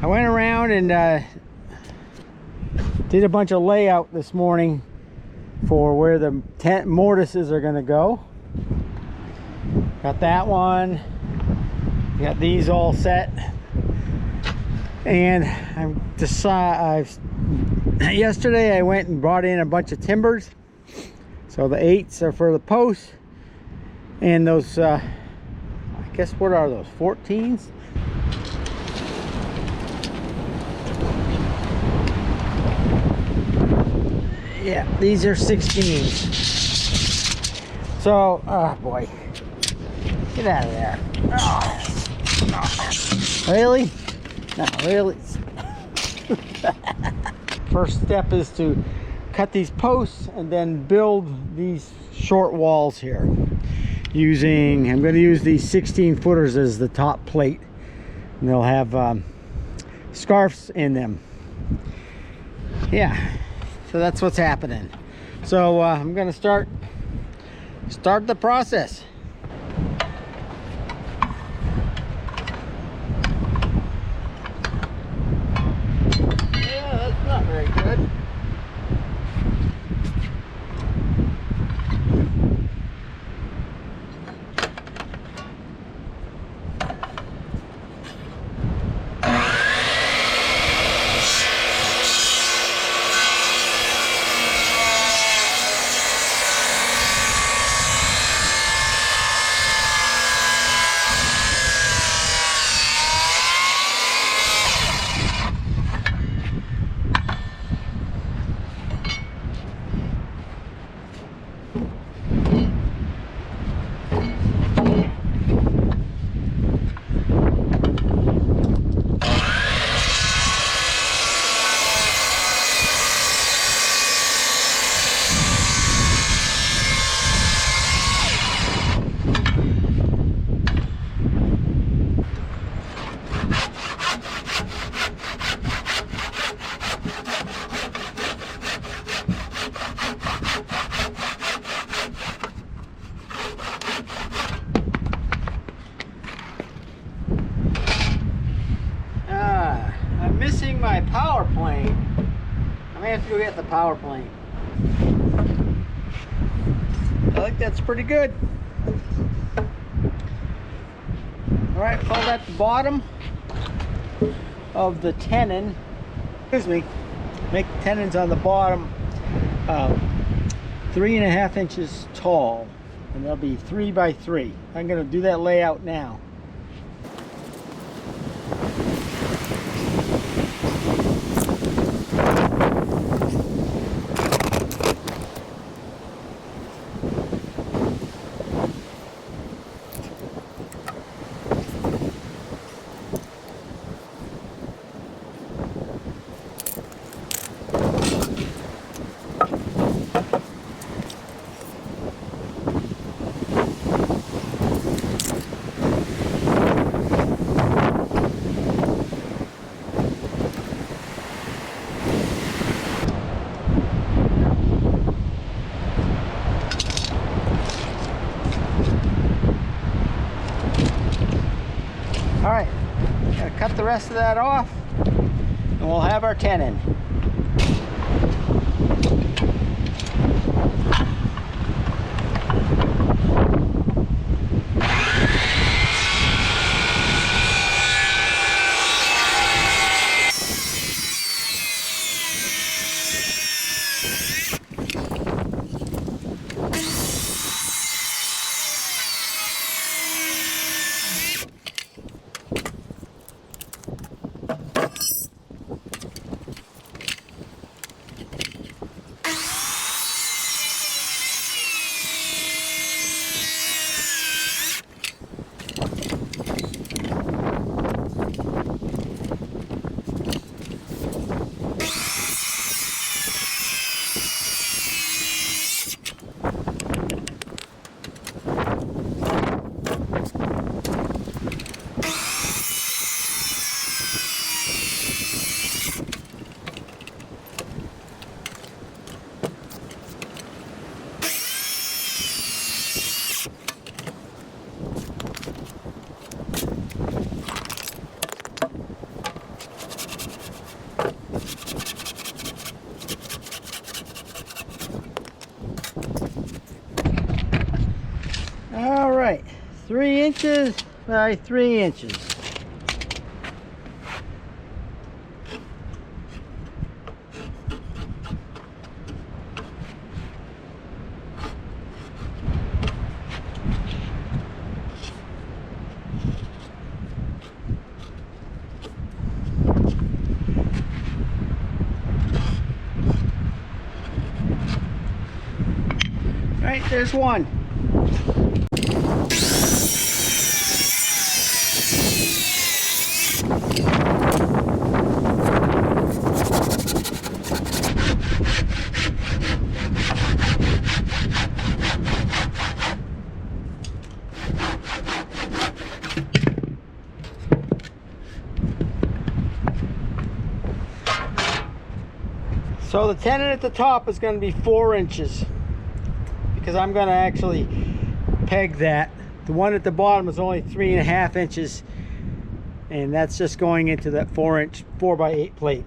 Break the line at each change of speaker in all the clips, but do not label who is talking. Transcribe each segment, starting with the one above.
I went around and did a bunch of layout this morning for where the mortises are going to go. Got that one. Got these all set. And yesterday I went and brought in a bunch of timbers. So the 8s are for the posts. And those, I guess, what are those? 14s? Yeah, these are 16s. So, oh boy, get out of there. Oh. Really? No, really. First step is to cut these posts and then build these short walls here. I'm going to use these 16 footers as the top plate. And they'll have scarves in them. Yeah. So that's what's happening. So I'm gonna start the process. Yeah, that's not very good. Missing my power plane. I may have to go get the power plane. I think that's pretty good. Alright, fold at the bottom of the tenon. Excuse me. Make the tenons on the bottom 3.5 inches tall. And they'll be 3 by 3. I'm going to do that layout now. Alright, gotta cut the rest of that off and we'll have our tenon. 3 inches by 3 inches. Right, there's one. So the tenon at the top is going to be 4 inches because I'm going to actually peg that. The one at the bottom is only 3.5 inches, and that's just going into that 4-inch 4x8 plate.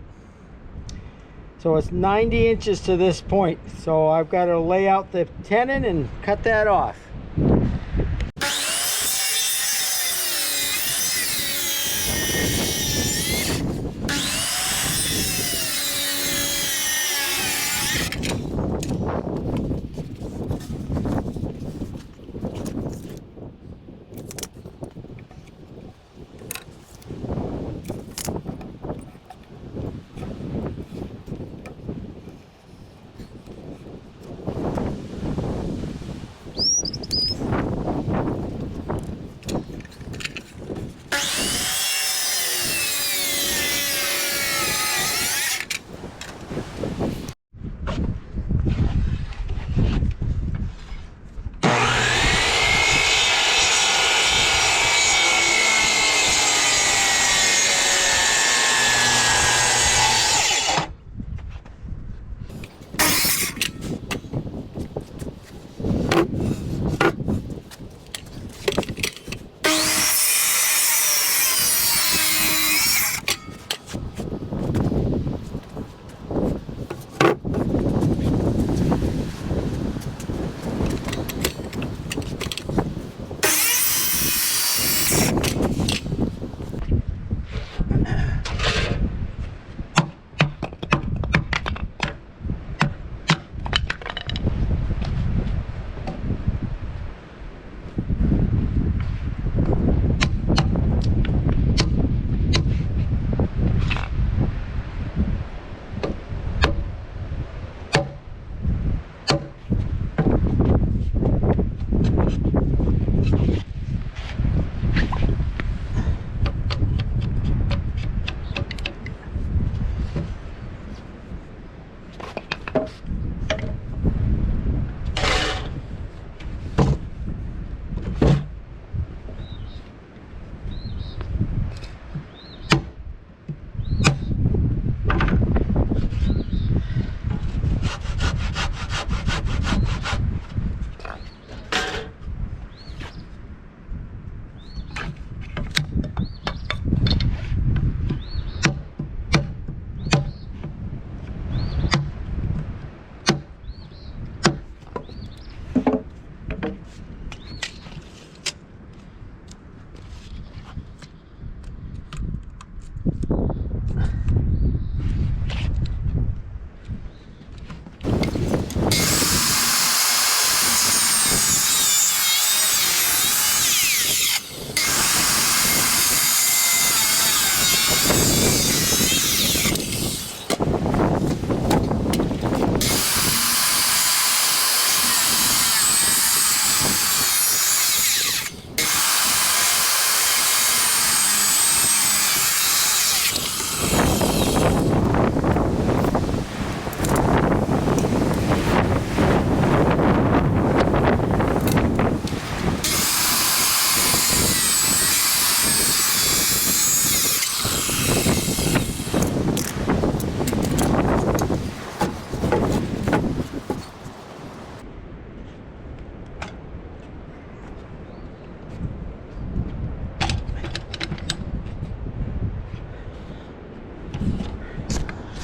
So it's 90 inches to this point. So I've got to lay out the tenon and cut that off.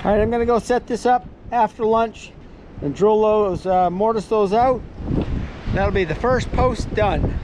All right, I'm gonna go set this up after lunch and drill those, mortise those out. That'll be the first post done.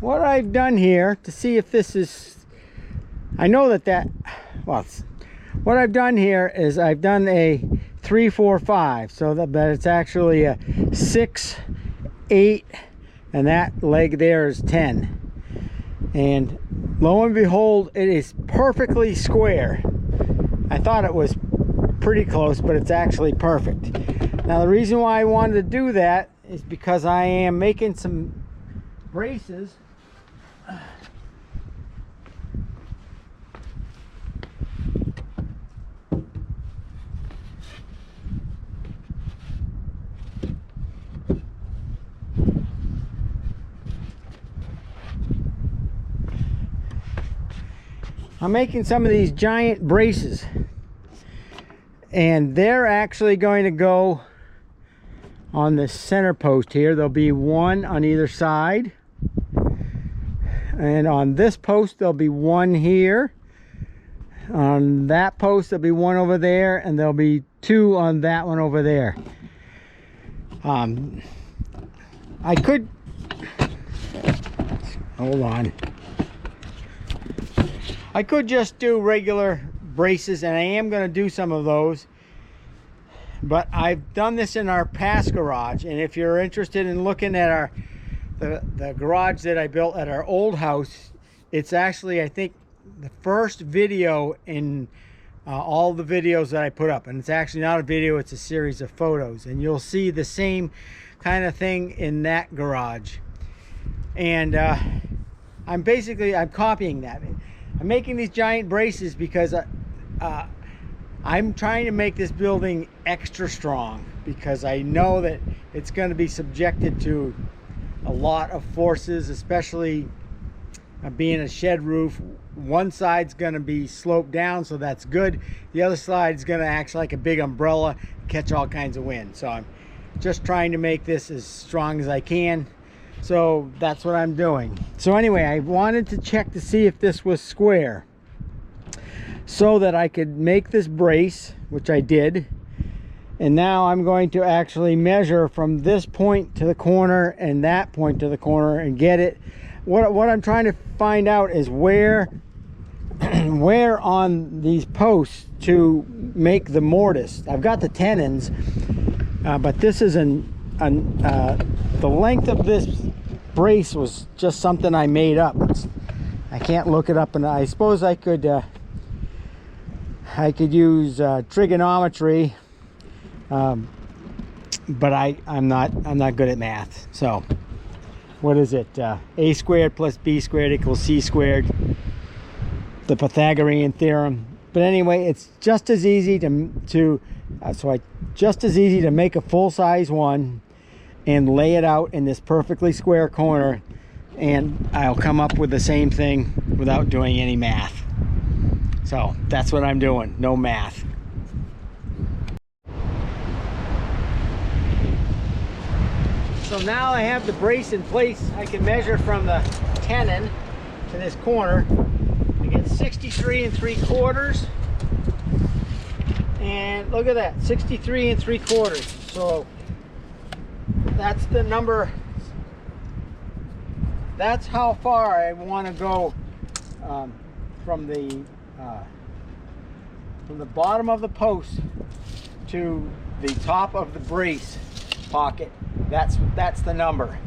what I've done here to see if this is, I know that well, what I've done here is I've done a 3, 4, 5, so that it's actually a 6, 8, and that leg there is 10. And lo and behold, it is perfectly square. I thought it was pretty close, but it's actually perfect. Now the reason why I wanted to do that is because I am making some braces. I'm making some of these giant braces, and they're actually going to go on the center post here. There'll be one on either side, and on this post there'll be one here. On that post there'll be one over there, and there'll be 2 on that one over there. I could hold on. I could just do regular braces, and I am going to do some of those, but I've done this in our past garage. And if you're interested in looking at the garage that I built at our old house, it's actually, I think, the first video in all the videos that I put up. And it's actually not a video, it's a series of photos, and you'll see the same kind of thing in that garage. And I'm copying that. I'm making these giant braces because I'm trying to make this building extra strong, because I know that it's going to be subjected to a lot of forces, especially being a shed roof. One side's going to be sloped down, so that's good. The other side is going to act like a big umbrella, catch all kinds of wind. So I'm just trying to make this as strong as I can. So that's what I'm doing. So anyway, I wanted to check to see if this was square, so that I could make this brace, which I did. And now I'm going to actually measure from this point to the corner and that point to the corner and get it. What I'm trying to find out is where on these posts to make the mortise. I've got the tenons, but this is the length of this brace was just something I made up. I can't look it up, and I suppose I could use trigonometry, but I'm not good at math. So what is it? A squared plus b squared equals c squared, the Pythagorean theorem. But anyway, it's just as easy to make a full-size one and lay it out in this perfectly square corner, and I'll come up with the same thing without doing any math. So that's what I'm doing, no math. So now I have the brace in place. I can measure from the tenon to this corner. I get 63 3/4, and look at that, 63 3/4. So that's the number. That's how far I want to go from the bottom of the post to the top of the brace pocket. That's the number.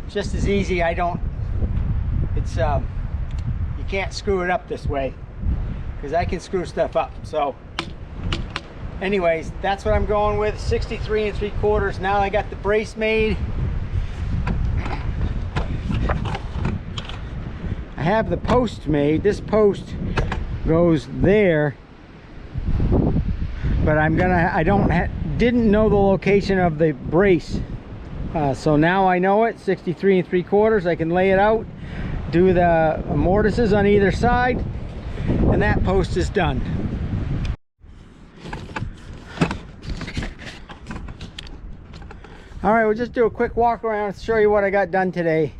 Just as easy. You can't screw it up this way, because I can screw stuff up. So anyways, that's what I'm going with, 63 3/4. Now I got the brace made. I have the post made. This post goes there, but didn't know the location of the brace, so now I know it. 63 3/4. I can lay it out, do the mortises on either side, and that post is done. All right, we'll just do a quick walk around and show you what I got done today.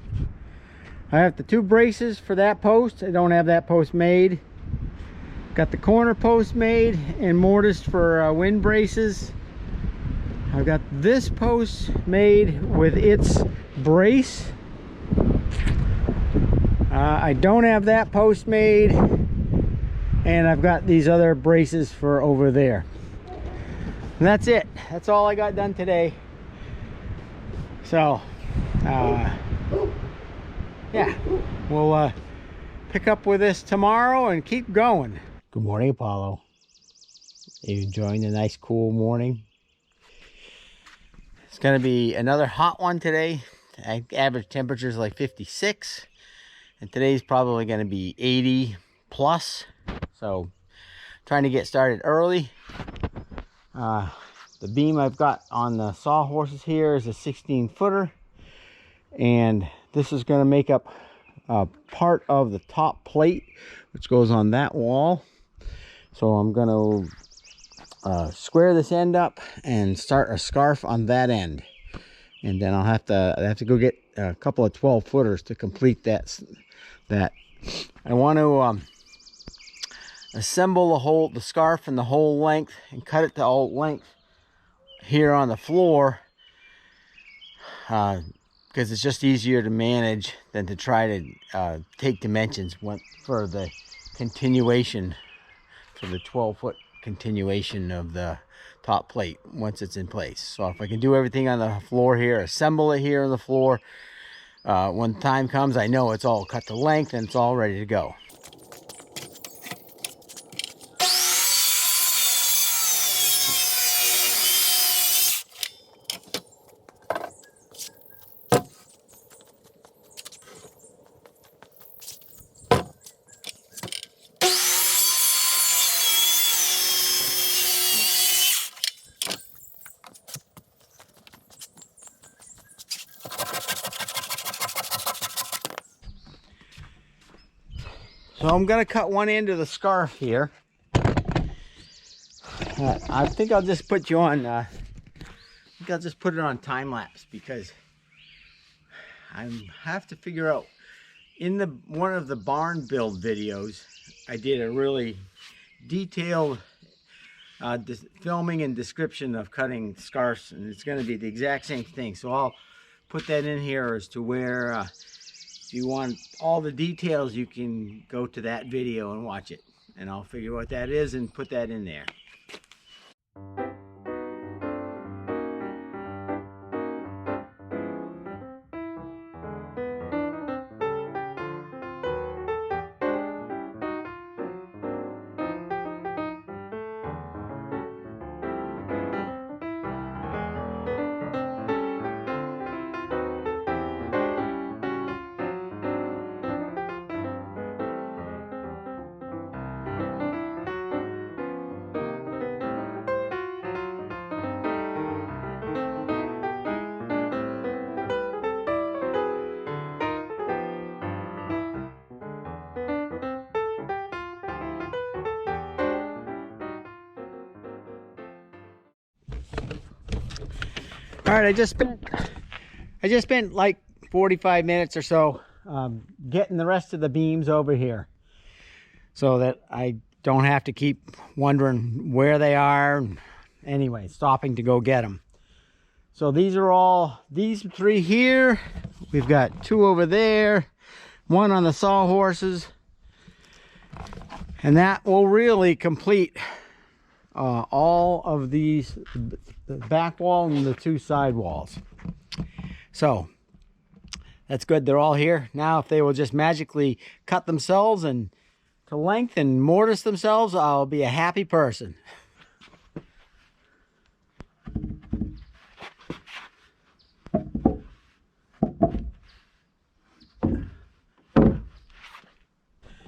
I have the 2 braces for that post. I don't have that post made. Got the corner post made and mortised for wind braces. I've got this post made with its brace. I don't have that post made, and I've got these other braces for over there. And that's it. That's all I got done today. So yeah, we'll pick up with this tomorrow and keep going. Good morning, Apollo. Are you enjoying the nice cool morning? It's gonna be another hot one today. Average temperature is like 56, and today's probably gonna be 80 plus. So trying to get started early. The beam I've got on the sawhorses here is a 16-footer, and this is going to make up part of the top plate, which goes on that wall. So I'm going to square this end up and start a scarf on that end, and then I have to go get a couple of 12-footers to complete that. I want to assemble the scarf and the whole length and cut it to all length here on the floor, because it's just easier to manage than to try to take dimensions for the continuation, for the 12-foot continuation of the top plate once it's in place. So if I can do everything on the floor here, assemble it here on the floor, when time comes, I know it's all cut to length and it's all ready to go. So I'm going to cut one end of the scarf here. I think I'll just put you on, I think I'll just put it on time lapse, because I have to figure out, in one of the barn build videos, I did a really detailed filming and description of cutting scarves, and it's going to be the exact same thing. So I'll put that in here as to where, if you want all the details, you can go to that video and watch it, and I'll figure what that is and put that in there. All right, I just spent like 45 minutes or so getting the rest of the beams over here, so that I don't have to keep wondering where they are. Anyway, stopping to go get them. So these three here. We've got two over there, one on the sawhorses, and that will really complete all of these, the back wall and the two side walls. So that's good. They're all here now. If they will just magically cut themselves and to length and mortise themselves, I'll be a happy person.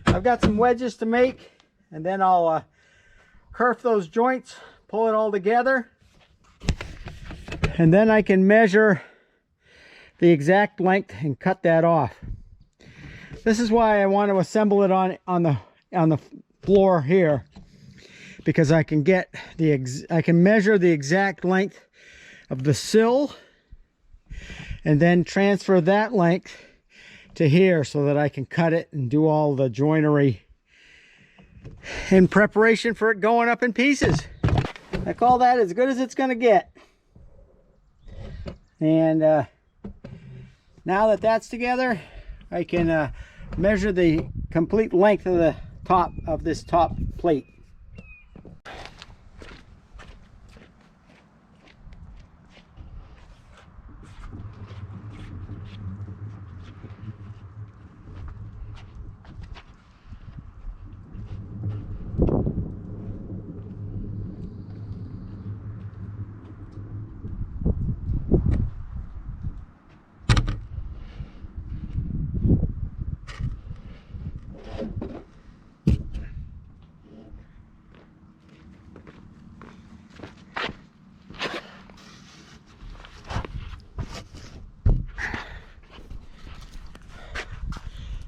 I've got some wedges to make, and then I'll kerf those joints, pull it all together, and then I can measure the exact length and cut that off. This is why I want to assemble it on the floor here, because I can measure the exact length of the sill and then transfer that length to here, so that I can cut it and do all the joinery in preparation for it going up in pieces. I call that as good as it's going to get. And now that that's together, I can measure the complete length of the top of this top plate.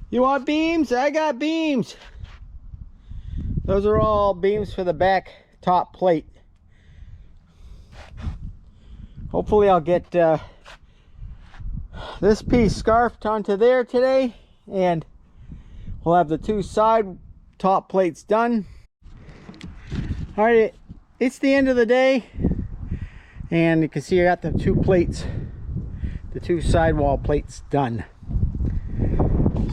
You want beams? I got beams. Those are all beams for the back top plate. Hopefully I'll get this piece scarfed onto there today, and we'll have the two side top plates done. All right, it's the end of the day, and you can see I got the two plates, the two sidewall plates done.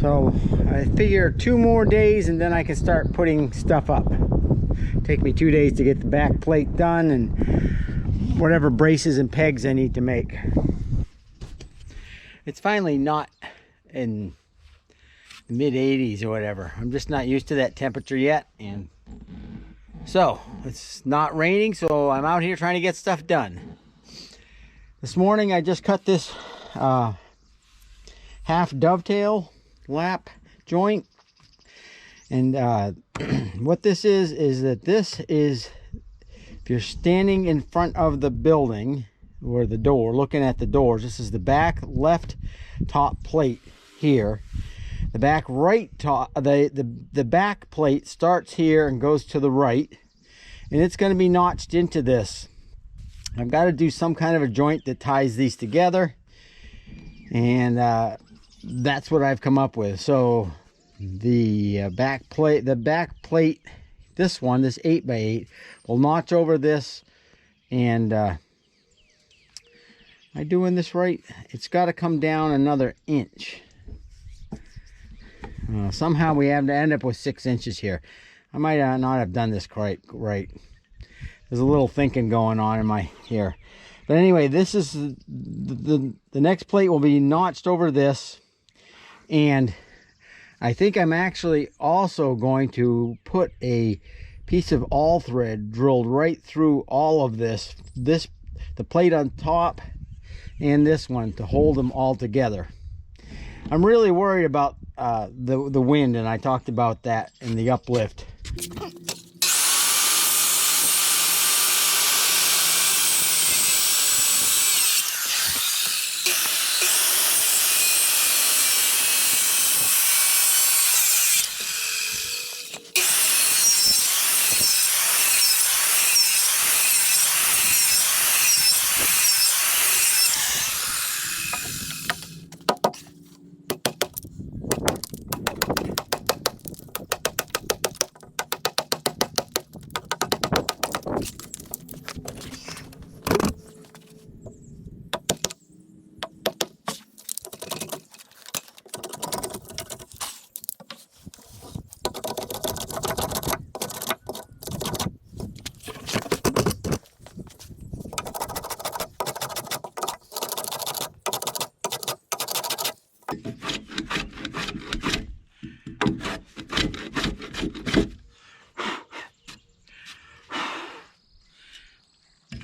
So I figure 2 more days and then I can start putting stuff up. Take me 2 days to get the back plate done and whatever braces and pegs I need to make. It's finally not in the mid 80s or whatever. I'm just not used to that temperature yet, and so it's not raining, so I'm out here trying to get stuff done. This morning I just cut this half dovetail lap joint, and what this is that this is, if you're standing in front of the building or the door, looking at the doors, this is the back left top plate here. The back right top, the back plate starts here and goes to the right, and it's going to be notched into this. I've got to do some kind of a joint that ties these together, and that's what I've come up with. So the back plate, this one, this 8x8, will notch over this, and am I doing this right? It's got to come down another inch. Somehow we have to end up with 6 inches here. I might not have done this quite right. There's a little thinking going on in my here, but anyway, this is the next plate will be notched over this. And I think I'm actually also going to put a piece of all thread drilled right through all of this, the plate on top and this one, to hold them all together. I'm really worried about the wind, and I talked about that in the uplift.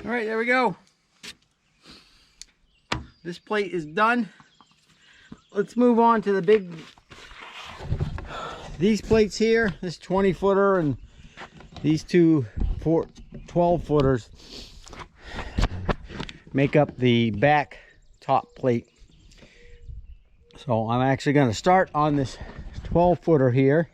All right, there we go. This plate is done. Let's move on to the big, these plates here, this 20 footer and these two 12 footers make up the back top plate. So I'm actually going to start on this 12 footer here.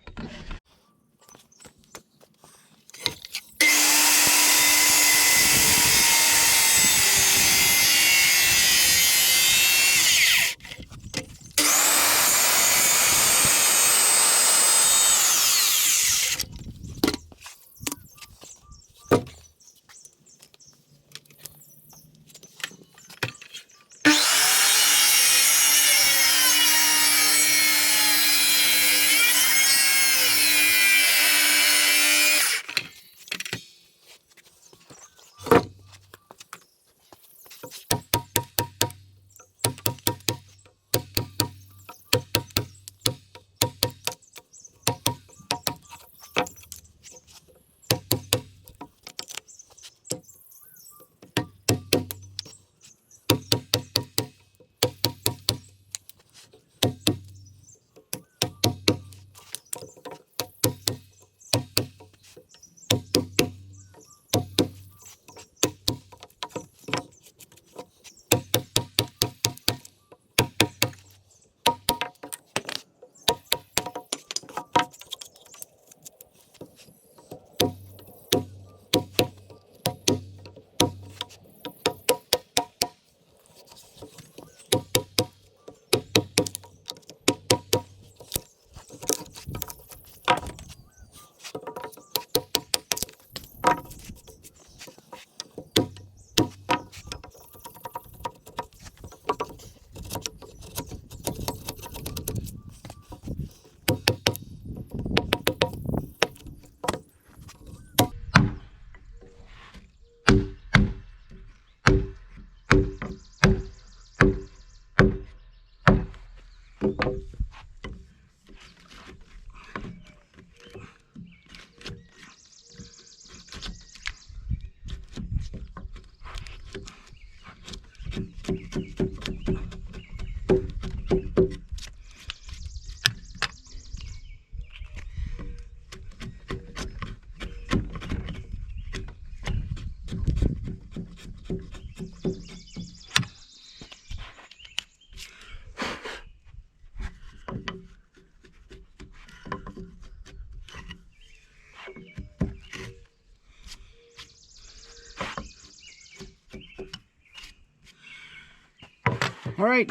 All right,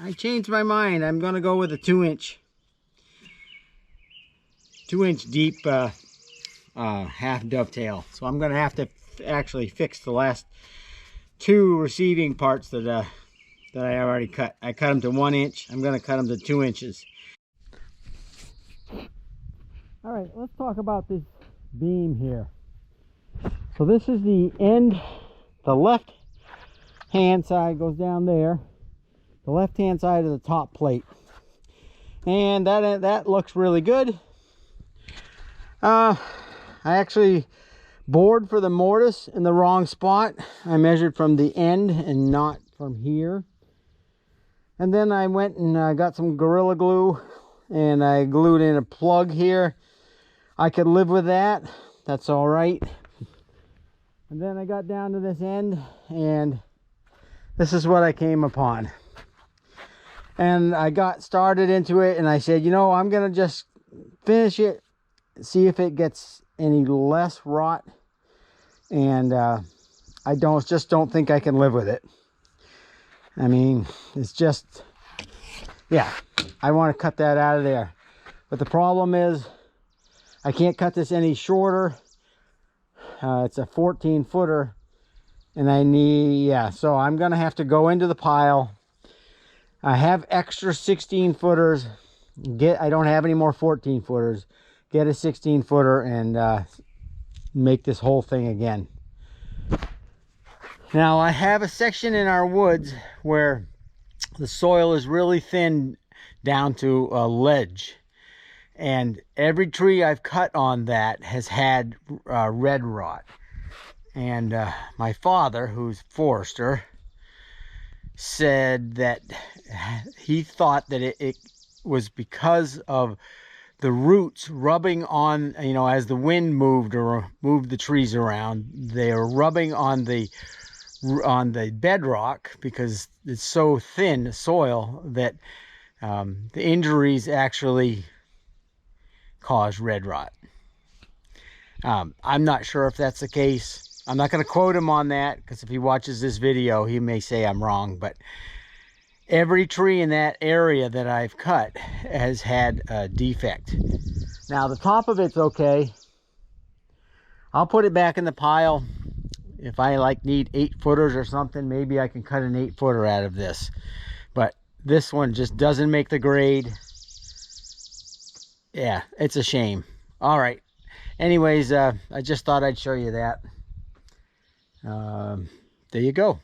I changed my mind. I'm gonna go with a 2-inch deep half dovetail. So I'm gonna have to actually fix the last 2 receiving parts that I already cut. I cut them to 1 inch. I'm gonna cut them to 2 inches. All right, let's talk about this beam here. So this is the end. The left hand side goes down there. The left hand side of the top plate, and that looks really good. I actually bored for the mortise in the wrong spot. I measured from the end and not from here. And then I went and got some Gorilla Glue and I glued in a plug here. I could live with that. That's all right. And then I got down to this end and this is what I came upon. And I got started into it and I said, you know, I'm gonna just finish it, see if it gets any less rot. And I just don't think I can live with it. I mean, it's just, yeah, I want to cut that out of there. But the problem is I can't cut this any shorter. It's a 14 footer and I need, yeah, so I'm gonna have to go into the pile. I have extra 16 footers. I don't have any more 14 footers. Get a 16 footer and make this whole thing again. Now I have a section in our woods where the soil is really thin down to a ledge, and every tree I've cut on that has had red rot. And my father, who's forester, said that he thought that it was because of the roots rubbing on, you know, as the wind moved the trees around, they are rubbing on the bedrock because it's so thin soil that the injuries actually cause red rot. I'm not sure if that's the case. I'm not going to quote him on that because if he watches this video, he may say I'm wrong, but every tree in that area that I've cut has had a defect. Now the top of it's okay. I'll put it back in the pile. If I need 8 footers or something, maybe I can cut an 8 footer out of this. But this one just doesn't make the grade. Yeah, it's a shame. All right. Anyways, I just thought I'd show you that. There you go.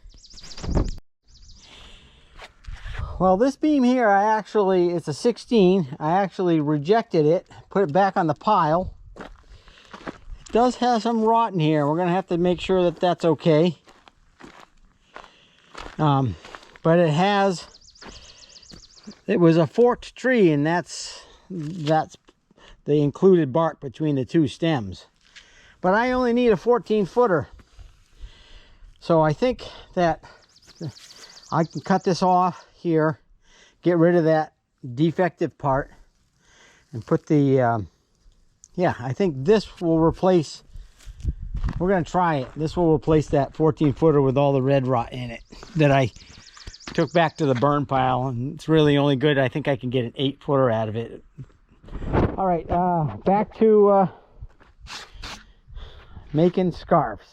Well, this beam here, it's a 16. I actually rejected it, put it back on the pile. It does have some rot in here. We're going to have to make sure that that's okay. But it was a forked tree, and that's the included bark between the 2 stems. But I only need a 14 footer. So I think that I can cut this off here, get rid of that defective part, and put the, yeah, I think this will replace, we're going to try it. This will replace that 14 footer with all the red rot in it that I took back to the burn pile. And it's really only good, I think I can get an 8 footer out of it. All right, back to making scarves.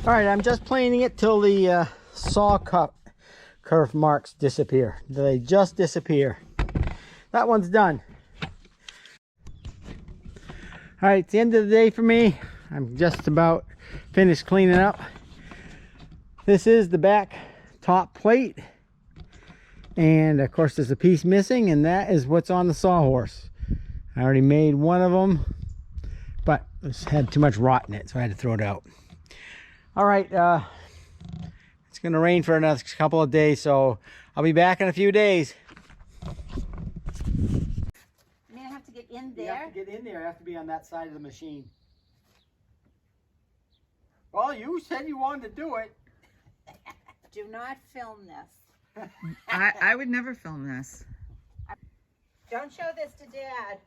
All right, I'm just planing it till the saw curve marks disappear. They just disappear. That one's done. All right, it's the end of the day for me. I'm just about finished cleaning up. This is the back top plate. And of course there's a piece missing, and that is what's on the sawhorse. I already made one of them, but it had too much rot in it, so I had to throw it out. All right, it's gonna rain for another couple of days, so I'll be back in a few days.
I mean, I have to get in there.
You have to get in there. I have to be on that side of the machine. Well, you said you wanted to do it.
Do not film this.
I would never film this.
Don't show this to Dad.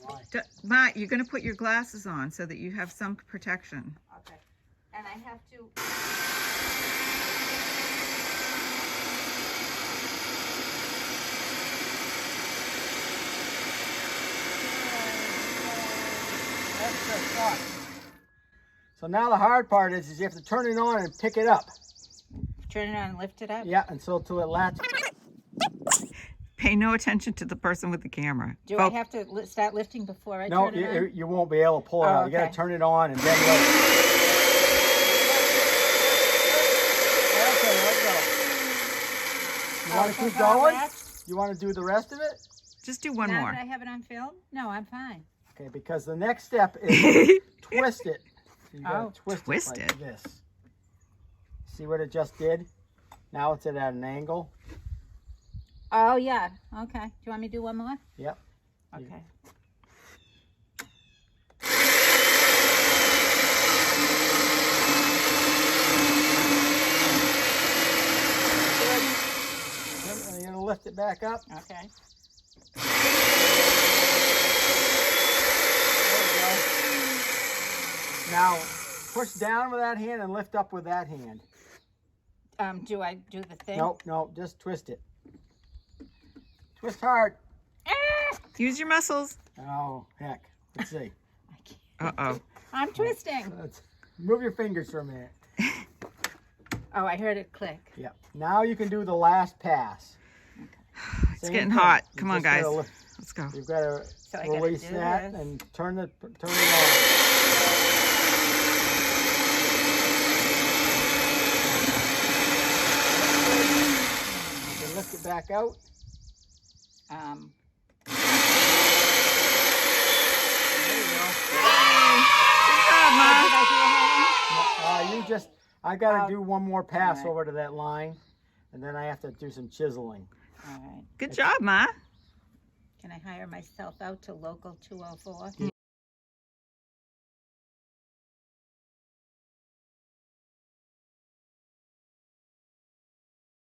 Why?
Matt, you're going to put your glasses on so that you have some protection.
Okay. And I have to...
That's the suck. So now the hard part is you have to turn it on and pick it up.
Turn it on and lift it up?
Yeah, until it latches.
Pay no attention to the person with the camera.
Do I have to start lifting before I turn it on?
No, you won't be able to pull it out. You got to turn it on and then let it. Okay, let's go. You want to keep going? You want to do the rest of it?
Just do one
now
more.
That I have it on film? No, I'm fine.
Okay, because the next step is twist it. So you gotta twist it like this. See what it just did? Now it's at an angle.
Oh, yeah. Okay. Do you want me to do one more?
Yep.
Okay.
You're going to lift it back up.
Okay.
Now, push down with that hand and lift up with that hand.
Do I do the thing?
No, just twist it. Twist hard.
Use your muscles.
Oh, heck. Let's see.
Uh-oh.
I'm twisting.
Move your fingers for a minute.
Oh, I heard it click.
Yep. Now you can do the last pass.
It's getting hot. Come on, guys. Let's go.
You've got to release that and turn it on. Lift it back out.
There
you go.
Good job, Mom.
I gotta do one more pass over to that line, and then I have to do some chiseling.
All right.
Good job, Ma.
Can I hire myself out to local 204?